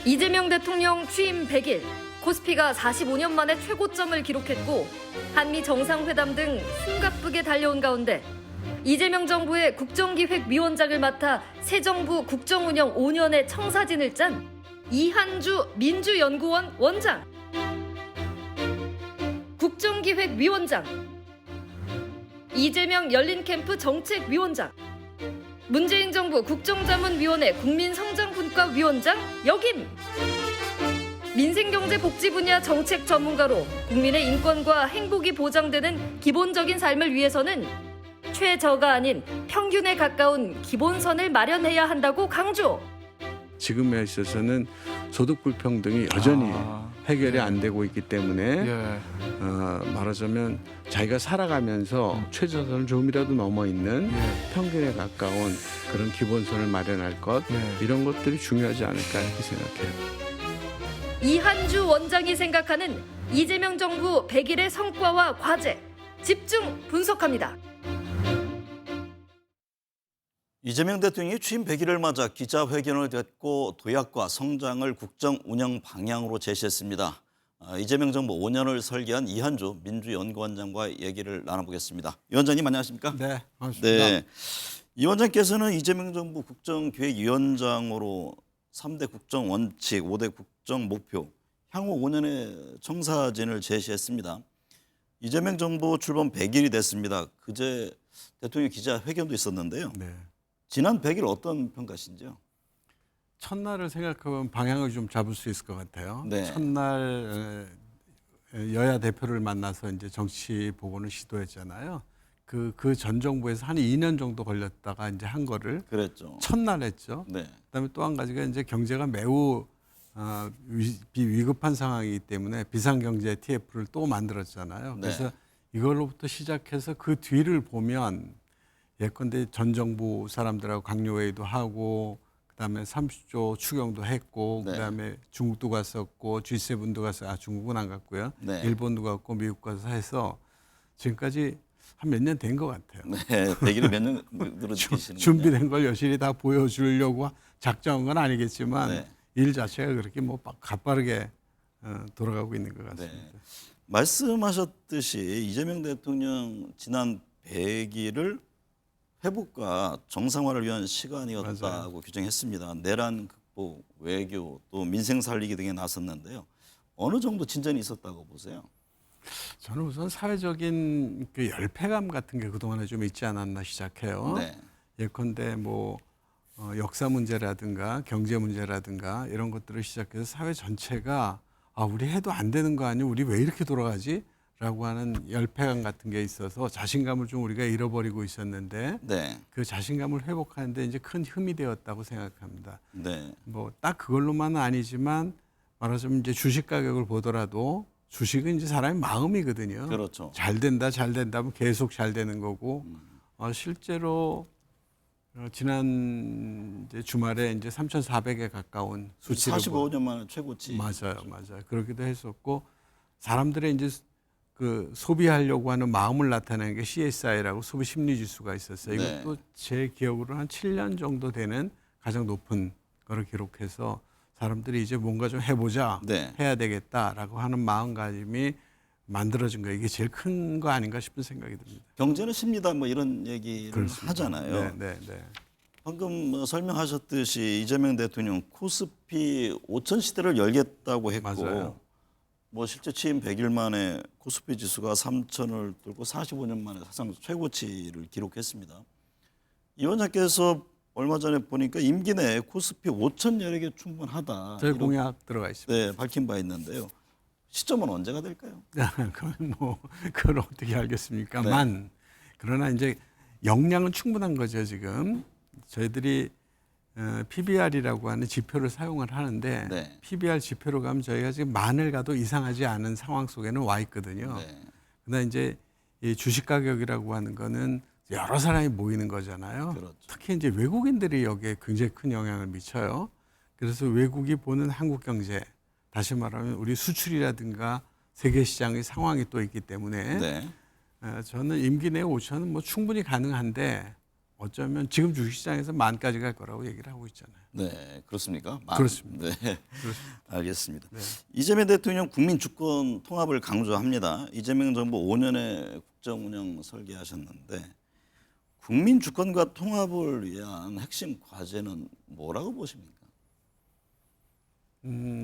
이재명 대통령 취임 100일, 코스피가 45년 만에 최고점을 기록했고 한미 정상회담 등 숨가쁘게 달려온 가운데 이재명 정부의 국정기획위원장을 맡아 새 정부 국정운영 5년의 청사진을 짠 이한주 민주연구원 원장, 국정기획위원장, 이재명 열린캠프 정책위원장, 문재인 정부 국정자문위원회 국민성장분과위원장 역임, 민생경제복지 분야 정책 전문가로 국민의 인권과 행복이 보장되는 기본적인 삶을 위해서는 최저가 아닌 평균에 가까운 기본선을 마련해야 한다고 강조. 지금에 있어서는 소득 불평등이 여전히 해결이 안 되고 있기 때문에 말하자면 자기가 살아가면서 최저선을 조금이라도 넘어 있는 평균에 가까운 그런 기본선을 마련할 것, 이런 것들이 중요하지 않을까 이렇게 생각해요. 이한주 원장이 생각하는 이재명 정부 100일의 성과와 과제, 집중 분석합니다. 이재명 대통령이 취임 100일을 맞아 기자회견을 갖고 도약과 성장을 국정 운영 방향으로 제시했습니다. 이재명 정부 5년을 설계한 이한주 민주연구원장과 얘기를 나눠보겠습니다. 위원장님 안녕하십니까? 네, 반갑습니다. 네, 이 원장께서는 이재명 정부 국정기획위원장으로 3대 국정원칙, 5대 국정목표, 향후 5년의 청사진을 제시했습니다. 이재명 정부 출범 100일이 됐습니다. 그제 대통령 기자회견도 있었는데요. 네. 지난 100일 어떤 평가신지요? 첫날을 생각하면 방향을 좀 잡을 수 있을 것 같아요. 네. 첫날 여야 대표를 만나서 이제 정치 복원을 시도했잖아요. 그 전 정부에서 한 2년 정도 걸렸다가 이제 한 거를 그랬죠. 첫날 했죠. 네. 그다음에 또 한 가지가 이제 경제가 매우 위급한 상황이기 때문에 비상경제 TF를 또 만들었잖아요. 그래서 네. 이걸로부터 시작해서 그 뒤를 보면 예컨대 전 정부 사람들하고 강요회의도 하고 그다음에 30조 추경도 했고 네. 그다음에 중국도 갔었고 G7도 가서 중국은 안 갔고요. 네. 일본도 갔고 미국 가서 해서 지금까지 한 몇 년 된 것 같아요. 네, 100일을 몇 년 늘어지시는 준비된 걸 여실히 다 보여주려고 작정한 건 아니겠지만 네. 일 자체가 그렇게 뭐 가빠르게 돌아가고 있는 것 같습니다. 네. 말씀하셨듯이 이재명 대통령 지난 100일을 회복과 정상화를 위한 시간이었다고 맞아요. 규정했습니다. 내란 극복, 외교, 또 민생 살리기 등에 나섰는데요. 어느 정도 진전이 있었다고 보세요? 저는 우선 사회적인 그 열패감 같은 게 그동안에 좀 있지 않았나 시작해요. 네. 예컨대 뭐 역사 문제라든가 경제 문제라든가 이런 것들을 시작해서 사회 전체가 우리 해도 안 되는 거 아니야? 우리 왜 이렇게 돌아가지? 라고 하는 열패감 같은 게 있어서 자신감을 좀 우리가 잃어버리고 있었는데 네. 그 자신감을 회복하는데 이제 큰 힘이 되었다고 생각합니다. 네. 뭐 딱 그걸로만은 아니지만 말하자면 이제 주식 가격을 보더라도 주식은 이제 사람의 마음이거든요. 그렇죠. 잘 된다 하면 계속 잘 되는 거고 실제로 지난 이제 주말에 이제 3,400에 가까운 수치를 45년 만에 최고치. 맞아요. 그러기도 했었고 사람들의 이제 그 소비하려고 하는 마음을 나타내는 게 CSI라고 소비 심리 지수가 있었어요. 네. 이것도 제 기억으로 한 7년 정도 되는 가장 높은 거를 기록해서 사람들이 이제 뭔가 좀 해보자, 네. 해야 되겠다라고 하는 마음가짐이 만들어진 거, 이게 제일 큰 거 아닌가 싶은 생각이 듭니다. 경제는 십니다. 뭐 이런 얘기를 그렇습니다. 하잖아요. 네. 방금 설명하셨듯이 이재명 대통령 코스피 5천 시대를 열겠다고 했고 맞아요. 뭐 실제 취임 100일 만에 코스피 지수가 3천을 뚫고 45년 만에 사상 최고치를 기록했습니다. 이 원장께서 얼마 전에 보니까 임기 내에 코스피 5천 열에게 충분하다. 저희 공약 들어가 있습니다. 네, 밝힌 바 있는데요. 시점은 언제가 될까요? 그걸 어떻게 알겠습니까만 그러나 이제 역량은 충분한 거죠 지금. 저희들이 PBR이라고 하는 지표를 사용을 하는데 네. PBR 지표로 가면 저희가 지금 만을 가도 이상하지 않은 상황 속에는 와 있거든요. 네. 그러나 이제 이 주식 가격이라고 하는 거는 여러 사람이 모이는 거잖아요. 그렇죠. 특히 이제 외국인들이 여기에 굉장히 큰 영향을 미쳐요. 그래서 외국이 보는 한국 경제, 다시 말하면 우리 수출이라든가 세계 시장의 상황이 또 있기 때문에 네. 저는 임기 내 5천은 뭐 충분히 가능한데 어쩌면 지금 주식시장에서 만까지 갈 거라고 얘기를 하고 있잖아요. 네, 그렇습니까? 그렇습니다. 네, 그렇습니다. 알겠습니다. 네. 이재명 대통령 국민 주권 통합을 강조합니다. 이재명 정부 5년의 국정 운영 설계하셨는데 국민 주권과 통합을 위한 핵심 과제는 뭐라고 보십니까?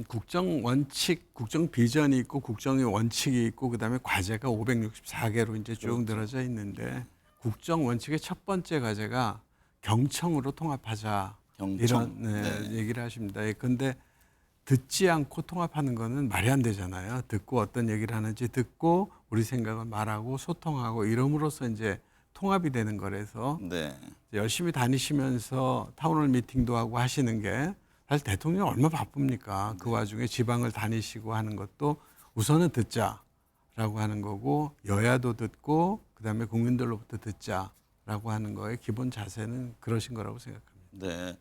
국정 원칙, 국정 비전이 있고 국정의 원칙이 있고 그다음에 과제가 564개로 이제 쭉 늘어져 있는데 국정 원칙의 첫 번째 과제가 경청으로 통합하자 경청. 이런 네. 얘기를 하십니다. 그런데 듣지 않고 통합하는 거는 말이 안 되잖아요. 듣고 어떤 얘기를 하는지 듣고 우리 생각을 말하고 소통하고 이름으로써 이제 통합이 되는 거라서 네. 열심히 다니시면서 타운홀 미팅도 하고 하시는 게 사실 대통령이 얼마나 바쁩니까? 그 와중에 지방을 다니시고 하는 것도 우선은 듣자라고 하는 거고 여야도 듣고 그다음에 국민들로부터 듣자라고 하는 거의 기본 자세는 그러신 거라고 생각합니다. 네.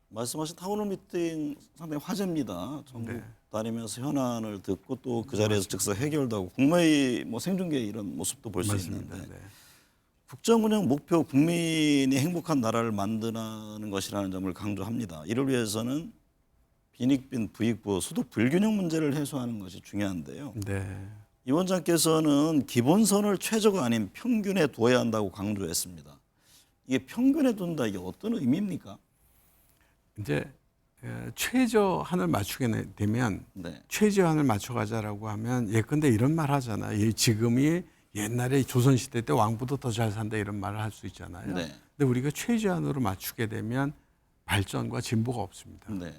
말씀하신 타운홀 미팅 상당히 화제입니다. 전국 네. 다니면서 현안을 듣고 또 그 자리에서 즉석 해결도 하고 국무회의 뭐 생중계 이런 모습도 볼 수 맞습니다. 있는데 네. 국정 운영 목표 국민이 행복한 나라를 만드는 것이라는 점을 강조합니다. 이를 위해서는 빈익빈 부익부 소득 불균형 문제를 해소하는 것이 중요한데요. 네. 이 원장께서는 기본선을 최저가 아닌 평균에 둬야 한다고 강조했습니다. 이게 평균에 둔다 이게 어떤 의미입니까? 이제 최저한을 맞추게 되면 네. 최저한을 맞춰가자라고 하면 예컨대 이런 말 하잖아요. 지금이 옛날에 조선시대 때 왕보다 더 잘 산다 이런 말을 할 수 있잖아요. 네. 근데 우리가 최저한으로 맞추게 되면 발전과 진보가 없습니다. 네.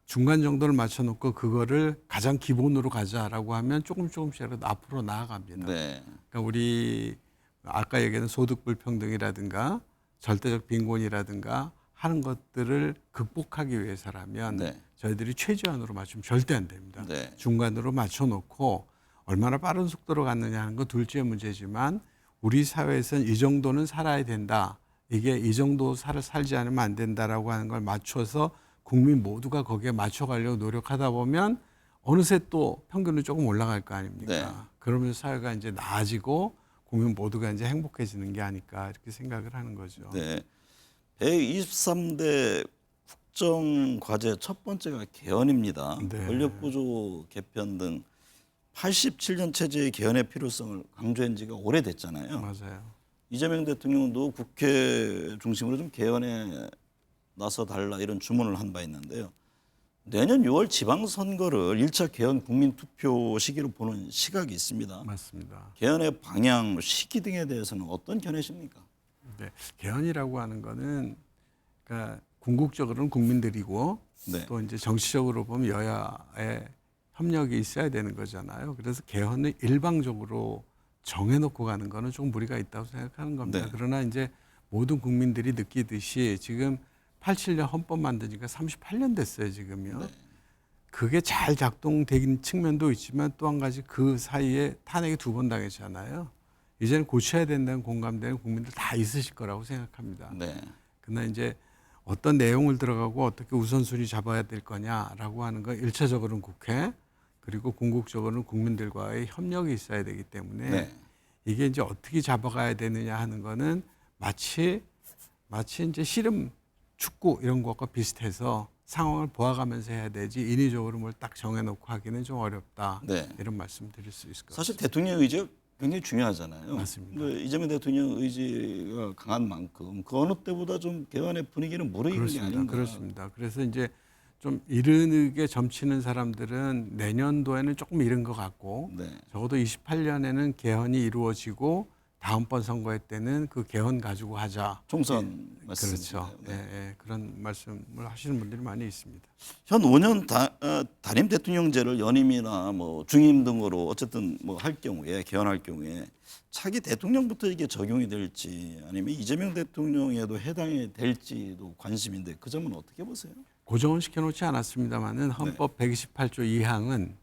중간 정도를 맞춰놓고 그거를 가장 기본으로 가자라고 하면 조금씩이라도 앞으로 나아갑니다. 네. 그러니까 우리 아까 얘기한 소득 불평등이라든가 절대적 빈곤이라든가 하는 것들을 극복하기 위해서라면 네. 저희들이 최저한으로 맞추면 절대 안 됩니다. 네. 중간으로 맞춰놓고 얼마나 빠른 속도로 갔느냐 하는 건 둘째 문제지만 우리 사회에서는 이 정도는 살아야 된다. 이게 이 정도 살지 않으면 안 된다라고 하는 걸 맞춰서 국민 모두가 거기에 맞춰가려고 노력하다 보면 어느새 또 평균은 조금 올라갈 거 아닙니까? 네. 그러면서 사회가 이제 나아지고 국민 모두가 이제 행복해지는 게 아닐까 이렇게 생각을 하는 거죠. 네. 123대 국정 과제 첫 번째가 개헌입니다. 네. 권력구조 개편 등 87년 체제의 개헌의 필요성을 강조한 지가 오래됐잖아요. 맞아요. 이재명 대통령도 국회 중심으로 좀 개헌에 나서 달라 이런 주문을 한 바 있는데요. 내년 6월 지방선거를 1차 개헌 국민투표 시기로 보는 시각이 있습니다. 맞습니다. 개헌의 방향, 시기 등에 대해서는 어떤 견해십니까? 네. 개헌이라고 하는 거는 그러니까 궁극적으로는 국민들이고 네. 또 이제 정치적으로 보면 여야의 협력이 있어야 되는 거잖아요. 그래서 개헌을 일방적으로 정해놓고 가는 거는 좀 무리가 있다고 생각하는 겁니다. 네. 그러나 이제 모든 국민들이 느끼듯이 지금 87년 헌법 만드니까 38년 됐어요, 지금요. 네. 그게 잘 작동된 측면도 있지만 또 한 가지 그 사이에 탄핵이 2번 당했잖아요. 이제는 고쳐야 된다는 공감되는 국민들 다 있으실 거라고 생각합니다. 네. 그러나 이제 어떤 내용을 들어가고 어떻게 우선순위 잡아야 될 거냐라고 하는 건 1차적으로는 국회 그리고 궁극적으로는 국민들과의 협력이 있어야 되기 때문에 네. 이게 이제 어떻게 잡아가야 되느냐 하는 거는 마치 이제 씨름, 축구 이런 것과 비슷해서 상황을 보아가면서 해야 되지 인위적으로 뭘 딱 정해놓고 하기는 좀 어렵다. 네. 이런 말씀 드릴 수 있을 것 같습니다. 사실 대통령 의지가 굉장히 중요하잖아요. 맞습니다. 근데 이재명 대통령 의지가 강한 만큼 그 어느 때보다 좀 개헌의 분위기는 무르익는 게 아닌가. 그렇습니다. 그래서 이제 좀 이르게 점치는 사람들은 내년도에는 조금 이른 것 같고 네. 적어도 28년에는 개헌이 이루어지고 다음번 선거회 때는 그 개헌 가지고 하자. 총선 그렇죠. 말씀이시네요. 네. 예, 그런 말씀을 하시는 분들이 많이 있습니다. 현 5년 단임 대통령제를 연임이나 뭐 중임 등으로 어쨌든 뭐 할 경우에 개헌할 경우에 차기 대통령부터 이게 적용이 될지 아니면 이재명 대통령에도 해당이 될지도 관심인데 그 점은 어떻게 보세요? 고정은 시켜놓지 않았습니다만은 헌법 128조 2항은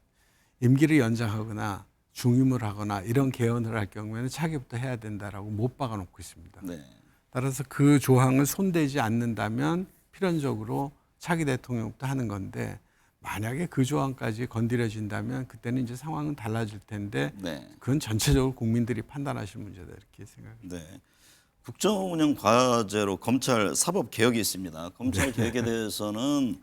임기를 연장하거나 중임을 하거나 이런 개헌을 할 경우에는 차기부터 해야 된다라고 못 박아놓고 있습니다. 네. 따라서 그 조항을 손대지 않는다면 필연적으로 차기 대통령부터 하는 건데 만약에 그 조항까지 건드려진다면 그때는 이제 상황은 달라질 텐데 네. 그건 전체적으로 국민들이 판단하실 문제다 이렇게 생각합니다. 네. 국정운영 과제로 검찰 사법 개혁이 있습니다. 검찰 개혁에 대해서는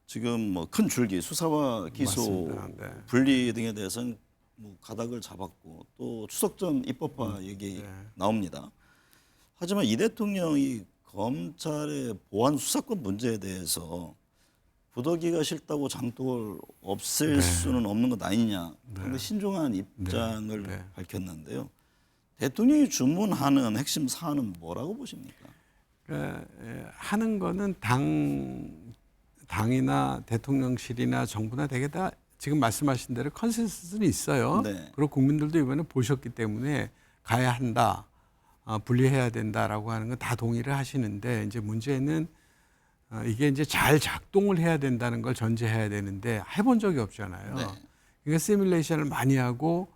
지금 뭐 큰 줄기 수사와 기소 맞습니다. 네. 분리 등에 대해서는 뭐 가닥을 잡았고 또 추석 전 입법화 얘기 나옵니다. 하지만 이 대통령이 검찰의 보안 수사권 문제에 대해서 부더기가 싫다고 장독을 없앨 수는 없는 것 아니냐. 상당히 신중한 입장을 밝혔는데요. 대통령이 주문하는 핵심 사안은 뭐라고 보십니까? 그러니까 하는 거는 당이나 대통령실이나 정부나 되게 다 지금 말씀하신 대로 컨센서스는 있어요. 네. 그리고 국민들도 이번에 보셨기 때문에 가야 한다, 분리해야 된다라고 하는 건 다 동의를 하시는데 이제 문제는 이게 이제 잘 작동을 해야 된다는 걸 전제해야 되는데 해본 적이 없잖아요. 네. 그러니까 시뮬레이션을 많이 하고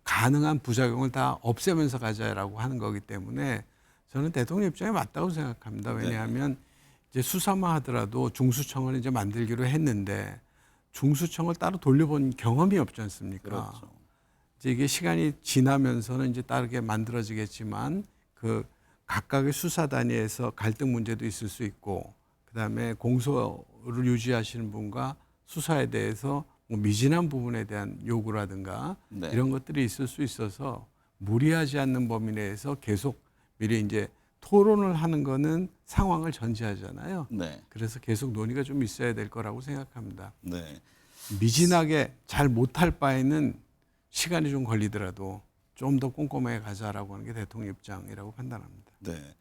가능한 부작용을 다 없애면서 가자라고 하는 거기 때문에 저는 대통령 입장에 맞다고 생각합니다. 왜냐하면 이제 수사만 하더라도 중수청을 이제 만들기로 했는데 중수청을 따로 돌려본 경험이 없지 않습니까? 그렇죠. 이제 이게 시간이 지나면서는 이제 다르게 만들어지겠지만 그 각각의 수사 단위에서 갈등 문제도 있을 수 있고 그다음에 공소를 유지하시는 분과 수사에 대해서 뭐 미진한 부분에 대한 요구라든가 네. 이런 것들이 있을 수 있어서 무리하지 않는 범위 내에서 계속 미리 이제 토론을 하는 거는 상황을 전제하잖아요. 네. 그래서 계속 논의가 좀 있어야 될 거라고 생각합니다. 네. 미진하게 잘 못할 바에는 시간이 좀 걸리더라도 좀 더 꼼꼼하게 가자라고 하는 게 대통령 입장이라고 판단합니다. 네.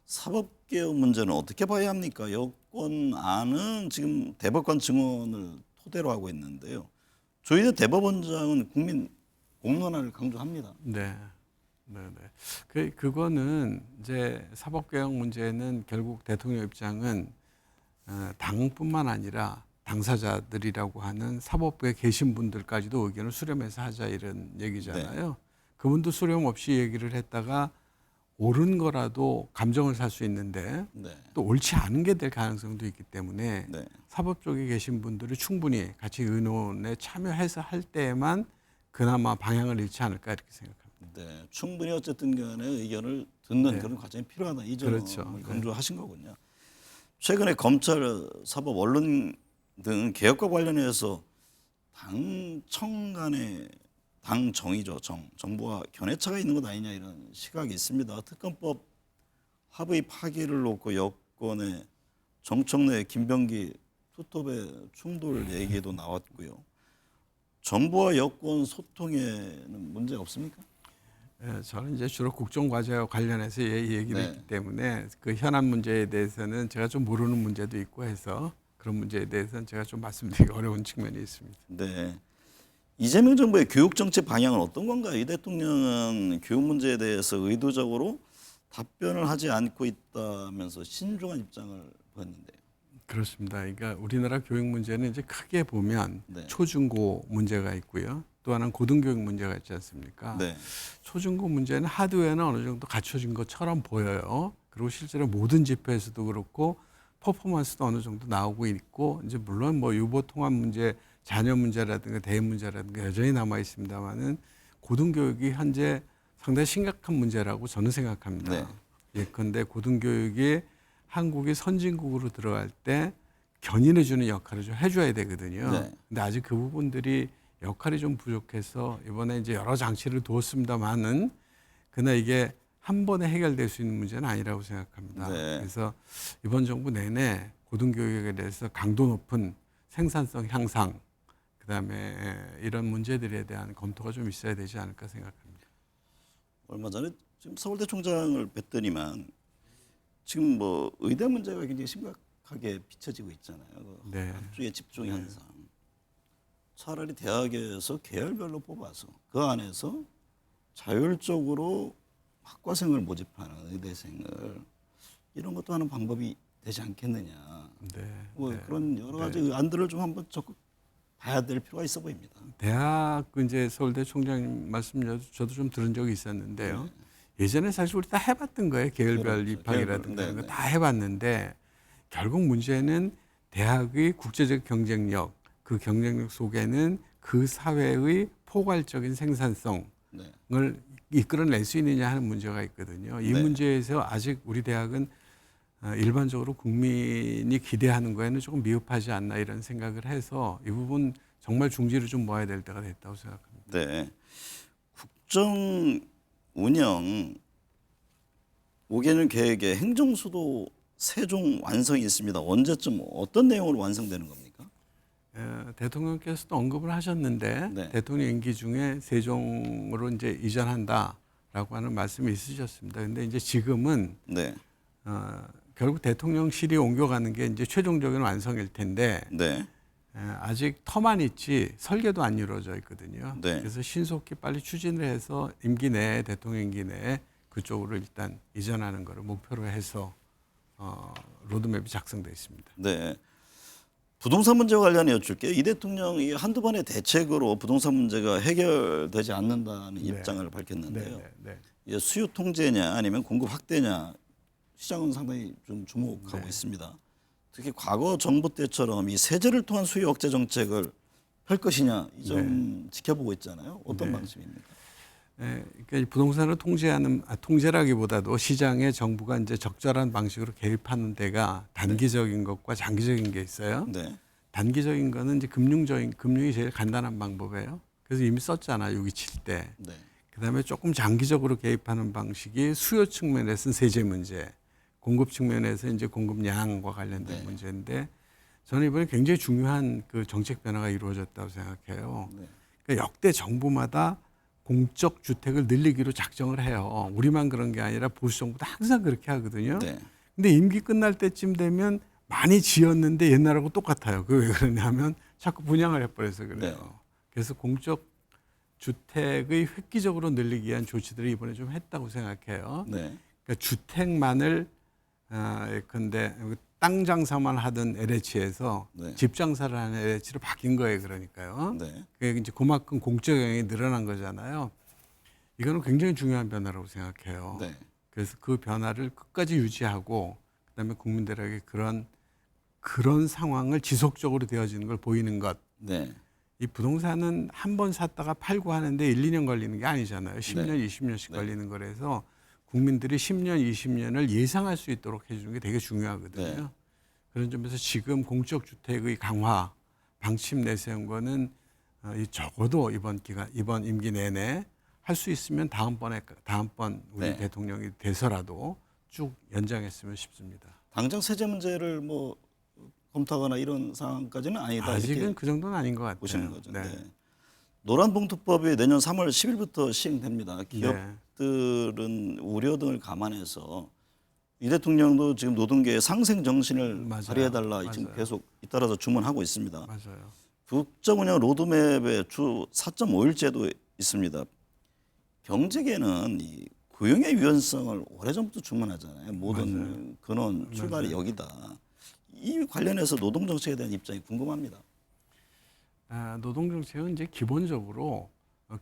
사법개혁 문제는 어떻게 봐야 합니까? 여권안은 지금 대법관 증언을 토대로 하고 있는데요. 조희대 대법원장은 국민 공론화를 강조합니다. 네. 그거는 이제 사법개혁 문제는 결국 대통령 입장은 당뿐만 아니라 당사자들이라고 하는 사법부에 계신 분들까지도 의견을 수렴해서 하자 이런 얘기잖아요. 그분도 수렴 없이 얘기를 했다가 옳은 거라도 감정을 살 수 있는데 네. 또 옳지 않은 게 될 가능성도 있기 때문에 네. 사법 쪽에 계신 분들이 충분히 같이 의논에 참여해서 할 때에만 그나마 방향을 잃지 않을까 이렇게 생각합니다. 네, 충분히 어쨌든 간에 의견을 듣는 네. 그런 과정이 필요하다. 이 점을 그렇죠. 강조하신 거군요. 최근에 검찰, 사법, 언론 등 개혁과 관련해서 당청 간의 당 정의죠. 정부와 견해차가 있는 것 아니냐 이런 시각이 있습니다. 특검법 합의 파기를 놓고 여권의 정청래, 김병기 투톱의 충돌 얘기도 나왔고요. 정부와 여권 소통에는 문제 없습니까? 저는 이제 주로 국정과제와 관련해서 얘기를 네. 했기 때문에 그 현안 문제에 대해서는 제가 좀 모르는 문제도 있고 해서 그런 문제에 대해서는 제가 좀 말씀드리기 어려운 측면이 있습니다. 네. 이재명 정부의 교육 정책 방향은 어떤 건가요? 이 대통령은 교육 문제에 대해서 의도적으로 답변을 하지 않고 있다면서 신중한 입장을 보였는데요. 그렇습니다. 그러니까 우리나라 교육 문제는 이제 크게 보면 네. 초중고 문제가 있고요. 또 하나는 고등교육 문제가 있지 않습니까? 네. 초중고 문제는 하드웨어는 어느 정도 갖춰진 것처럼 보여요. 그리고 실제로 모든 집회에서도 그렇고 퍼포먼스도 어느 정도 나오고 있고 이제 물론 뭐 유보 통합 문제, 자녀 문제라든가 대인 문제라든가 여전히 남아 있습니다만은 고등교육이 현재 상당히 심각한 문제라고 저는 생각합니다. 네. 예컨대 고등교육이 한국이 선진국으로 들어갈 때 견인해 주는 역할을 좀 해줘야 되거든요. 네. 근데 아직 그 부분들이 역할이 좀 부족해서 이번에 이제 여러 장치를 두었습니다만은 그러나 이게 한 번에 해결될 수 있는 문제는 아니라고 생각합니다. 네. 그래서 이번 정부 내내 고등교육에 대해서 강도 높은 생산성 향상, 그다음에 이런 문제들에 대한 검토가 좀 있어야 되지 않을까 생각합니다. 얼마 전에 지금 서울대 총장을 뵀더니만 지금 뭐 의대 문제가 굉장히 심각하게 비춰지고 있잖아요. 네. 학주의 집중 현상. 차라리 대학에서 계열별로 뽑아서 그 안에서 자율적으로 학과생을 모집하는 의대생을 이런 것도 하는 방법이 되지 않겠느냐. 뭐 그런 여러 가지 안들을 좀 한번 적극 봐야 될 필요가 있어 보입니다. 대학 이제 서울대 총장님 말씀 저도 좀 들은 적이 있었는데요. 예전에 사실 우리 다 해봤던 거예요. 계열별 그렇죠. 입학이라든가 네, 이런 네. 거 다 해봤는데 결국 문제는 대학의 국제적 경쟁력, 그 경쟁력 속에는 그 사회의 포괄적인 생산성을 네. 이끌어낼 수 있느냐 하는 문제가 있거든요. 이 네. 문제에서 아직 우리 대학은 일반적으로 국민이 기대하는 거에는 조금 미흡하지 않나 이런 생각을 해서 이 부분 정말 중지를 좀 모아야 될 때가 됐다고 생각합니다. 네. 국정 운영 5개년 계획에 행정수도 세종 완성이 있습니다. 언제쯤 어떤 내용으로 완성되는 겁니까? 대통령께서도 언급을 하셨는데 네. 대통령 임기 중에 세종으로 이제 이전한다라고 하는 말씀이 있으셨습니다. 근데 이제 지금은 네. 결국 대통령실이 옮겨가는 게 이제 최종적인 완성일 텐데 네. 아직 터만 있지 설계도 안 이루어져 있거든요. 네. 그래서 신속히 빨리 추진을 해서 임기 내에 대통령 임기 내에 그쪽으로 일단 이전하는 것을 목표로 해서 로드맵이 작성되어 있습니다. 네. 부동산 문제와 관련해 여쭐게요. 이 대통령이 한두 번의 대책으로 부동산 문제가 해결되지 않는다는 입장을 밝혔는데요. 이게 수요 통제냐 아니면 공급 확대냐 시장은 상당히 좀 주목하고 있습니다. 특히 과거 정부 때처럼 이 세제를 통한 수요 억제 정책을 할 것이냐 이 점 지켜보고 있잖아요. 어떤 방식입니까? 그러니까 부동산을 통제라기보다도 시장에 정부가 이제 적절한 방식으로 개입하는 데가 단기적인 것과 장기적인 게 있어요. 네. 단기적인 거는 이제 금융이 제일 간단한 방법이에요. 그래서 이미 썼잖아요. 6.27 때. 네. 그다음에 조금 장기적으로 개입하는 방식이 수요 측면에서는 세제 문제, 공급 측면에서 이제 공급량과 관련된 문제인데 저는 이번에 굉장히 중요한 그 정책 변화가 이루어졌다고 생각해요. 그러니까 역대 정부마다 공적 주택을 늘리기로 작정을 해요. 우리만 그런 게 아니라 보수 정부도 항상 그렇게 하거든요. 네. 근데 임기 끝날 때쯤 되면 많이 지었는데 옛날하고 똑같아요. 그 왜 그러냐면 자꾸 분양을 해버려서 그래요. 네. 그래서 공적 주택의 획기적으로 늘리기 위한 조치들을 이번에 좀 했다고 생각해요. 네. 그러니까 주택만을 근데 땅 장사만 하던 LH에서 네. 집 장사를 하는 LH로 바뀐 거예요. 그러니까요. 네. 그게 이제 그만큼 공적 영향이 늘어난 거잖아요. 이거는 굉장히 중요한 변화라고 생각해요. 네. 그래서 그 변화를 끝까지 유지하고 그다음에 국민들에게 그런 상황을 지속적으로 되어지는 걸 보이는 것. 네. 이 부동산은 한 번 샀다가 팔고 하는데 1, 2년 걸리는 게 아니잖아요. 10년, 네. 20년씩 네. 걸리는 거라서 국민들이 10년, 20년을 예상할 수 있도록 해주는 게 되게 중요하거든요. 네. 그런 점에서 지금 공적 주택의 강화, 방침 내세운 거는 적어도 이번 임기 내내 할 수 있으면 다음번 우리 네. 대통령이 돼서라도 쭉 연장했으면 싶습니다. 당장 세제 문제를 뭐 검토하거나 이런 상황까지는 아니다. 아직은 이렇게 그 정도는 아닌 것 같아요. 보시는 거죠. 네. 네. 노란봉투법이 내년 3월 10일부터 시행됩니다. 네. 기업들은 우려 등을 감안해서 이 대통령도 지금 노동계의 상생 정신을 맞아요. 발휘해달라 지금 맞아요. 계속 잇따라서 주문하고 있습니다. 맞아요. 국정운영 로드맵에 주 4.5일제도 있습니다. 경제계는 이 고용의 유연성을 오래전부터 주문하잖아요. 모든 근원 출발이 맞아요. 여기다. 이 관련해서 노동 정책에 대한 입장이 궁금합니다. 노동 정책은 이제 기본적으로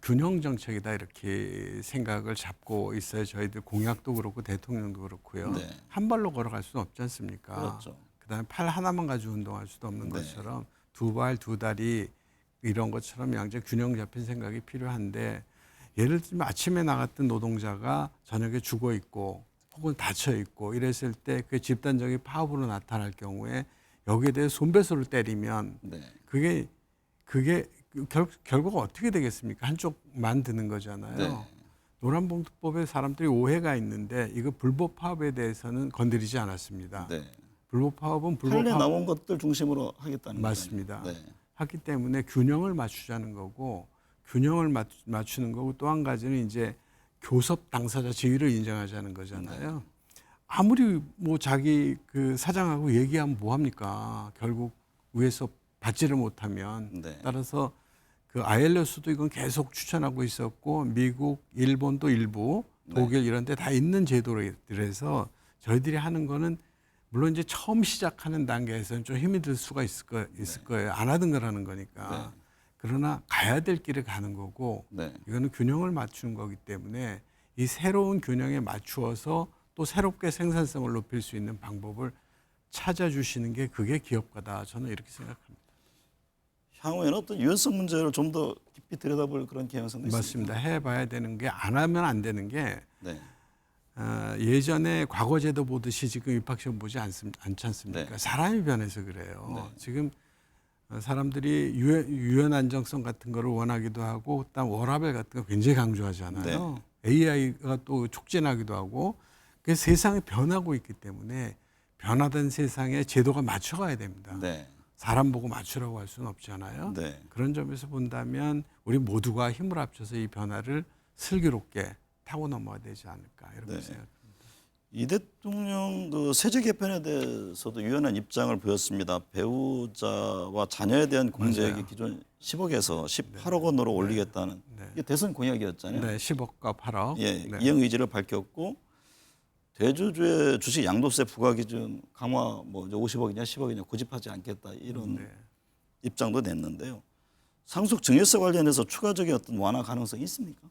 균형 정책이다 이렇게 생각을 잡고 있어요. 저희들 공약도 그렇고 대통령도 그렇고요. 네. 한 발로 걸어갈 수는 없지 않습니까? 그렇죠. 그다음에 팔 하나만 가지고 운동할 수도 없는 네. 것처럼 두 발, 두 다리 이런 것처럼 양적 균형 잡힌 생각이 필요한데 예를 들면 아침에 나갔던 노동자가 저녁에 죽어 있고 혹은 다쳐 있고 이랬을 때 그 집단적인 파업으로 나타날 경우에 여기에 대해 손배소를 때리면 네. 그게 결과가 어떻게 되겠습니까? 한쪽만 드는 거잖아요. 네. 노란봉투법에 사람들이 오해가 있는데 이거 불법 파업에 대해서는 건드리지 않았습니다. 네. 불법 파업은 불법 판례 파업 나온 것들 중심으로 하겠다는 맞습니다. 거잖아요. 네. 하기 때문에 균형을 맞추자는 거고 균형을 맞추는 거고 또 한 가지는 이제 교섭 당사자 지위를 인정하자는 거잖아요. 아무리 뭐 자기 그 사장하고 얘기하면 뭐 합니까? 결국 위에서 받지를 못하면 네. 따라서 그 ILO도 이건 계속 추천하고 있었고 미국, 일본도 일부, 독일 이런 데 다 있는 제도들에서 저희들이 하는 거는 물론 이제 처음 시작하는 단계에서는 좀 힘이 들 수가 있을 거예요. 안 하던 거라는 거니까. 그러나 가야 될 길을 가는 거고 네. 이거는 균형을 맞추는 거기 때문에 이 새로운 균형에 맞추어서 또 새롭게 생산성을 높일 수 있는 방법을 찾아주시는 게 그게 기업가다. 저는 이렇게 생각합니다. 향후에는 어떤 유연성 문제를 좀 더 깊이 들여다볼 그런 개연성도 있습니다. 맞습니다. 해봐야 되는 게 안 하면 안 되는 게 네. 예전에 과거제도 보듯이 지금 입학시험 보지 않지 않습니까? 네. 사람이 변해서 그래요. 네. 지금 사람들이 유연 안정성 같은 거를 원하기도 하고 그다음 워라밸 같은 거 굉장히 강조하잖아요. AI가 또 촉진하기도 하고 그래서 세상이 변하고 있기 때문에 변화된 세상에 제도가 맞춰가야 됩니다. 네. 사람 보고 맞추라고 할 수는 없잖아요. 네. 그런 점에서 본다면 우리 모두가 힘을 합쳐서 이 변화를 슬기롭게 타고 넘어야 되지 않을까 이렇게 네. 생각합니다. 이 대통령 그 세제 개편에 대해서도 유연한 입장을 보였습니다. 배우자와 자녀에 대한 공제액이 맞아요. 기존 10억에서 18억 원으로 올리겠다는 네. 이게 대선 공약이었잖아요. 네, 10억과 8억. 예, 네. 이행 의지를 밝혔고 대주주의 주식 양도세 부과 기준 강화 뭐 이제 50억이냐 10억이냐 고집하지 않겠다 이런 네. 입장도 냈는데요. 상속 증여세 관련해서 추가적인 어떤 완화 가능성이 있습니까?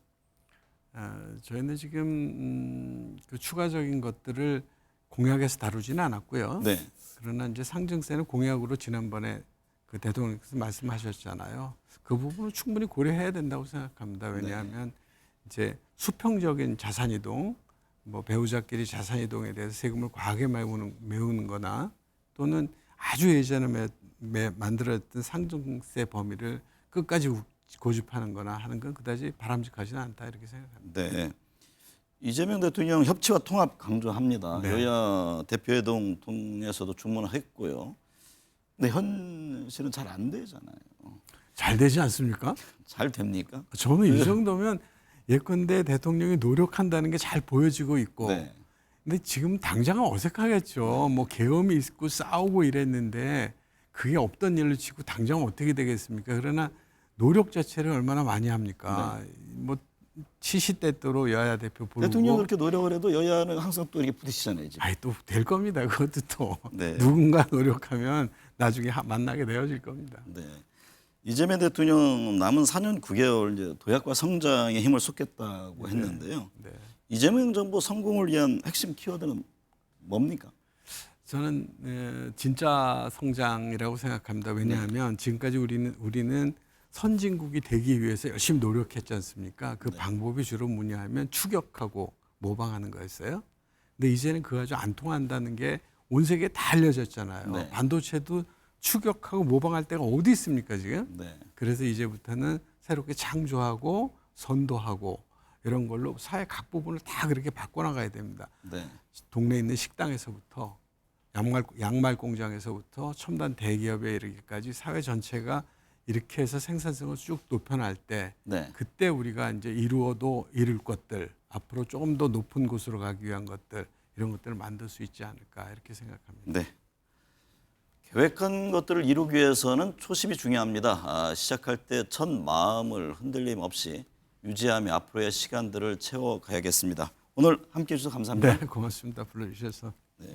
저희는 지금 그 추가적인 것들을 공약에서 다루지는 않았고요. 네. 그러나 이제 상증세는 공약으로 지난번에 그 대통령께서 말씀하셨잖아요. 그 부분을 충분히 고려해야 된다고 생각합니다. 왜냐하면 이제 수평적인 자산 이동, 뭐 배우자끼리 자산 이동에 대해서 세금을 과하게 메우는 거나 또는 아주 예전에 만들었던 상증세 범위를 끝까지 고집하는 거나 하는 건 그다지 바람직하지는 않다 이렇게 생각합니다. 네. 이재명 대통령 협치와 통합 강조합니다. 네. 여야 대표회동 통해서도 주문을 했고요. 근데 현실은 잘 안 되잖아요. 잘 되지 않습니까? 잘 됩니까? 저는 이 정도면 예컨대 대통령이 노력한다는 게 잘 보여지고 있고 네. 근데 지금 당장은 어색하겠죠. 뭐 계엄이 있고 싸우고 이랬는데 그게 없던 일로 치고 당장 어떻게 되겠습니까? 그러나 노력 자체를 얼마나 많이 합니까? 뭐 치시때때로 여야 대표 부르고 대통령 그렇게 노력을 해도 여야는 항상 또 이렇게 부딪히잖아요. 지금. 아이 또 될 겁니다. 그것도 또 네. 누군가 노력하면 나중에 만나게 되어질 겁니다. 네. 이재명 대통령 남은 4년 9개월 이제 도약과 성장에 힘을 쏟겠다고 했는데요. 네. 이재명 정부 성공을 위한 핵심 키워드는 뭡니까? 저는 진짜 성장이라고 생각합니다. 왜냐하면 지금까지 우리는 선진국이 되기 위해서 열심히 노력했지 않습니까? 그 방법이 주로 뭐냐하면 추격하고 모방하는 거였어요. 근데 이제는 그거 아주 안 통한다는 게 온 세계에 다 알려졌잖아요. 네. 반도체도 추격하고 모방할 데가 어디 있습니까 지금? 네. 그래서 이제부터는 새롭게 창조하고 선도하고 이런 걸로 사회 각 부분을 다 그렇게 바꿔나가야 됩니다. 네. 동네에 있는 식당에서부터 양말 공장에서부터 첨단 대기업에 이르기까지 사회 전체가 이렇게 해서 생산성을 쭉 높여날 때 네. 그때 우리가 이제 이루어도 이룰 것들 앞으로 조금 더 높은 곳으로 가기 위한 것들 이런 것들을 만들 수 있지 않을까 이렇게 생각합니다. 네. 계획한 것들을 이루기 위해서는 초심이 중요합니다. 시작할 때 첫 마음을 흔들림 없이 유지하며 앞으로의 시간들을 채워가야겠습니다. 오늘 함께해 주셔서 감사합니다. 네, 고맙습니다. 불러주셔서. 네.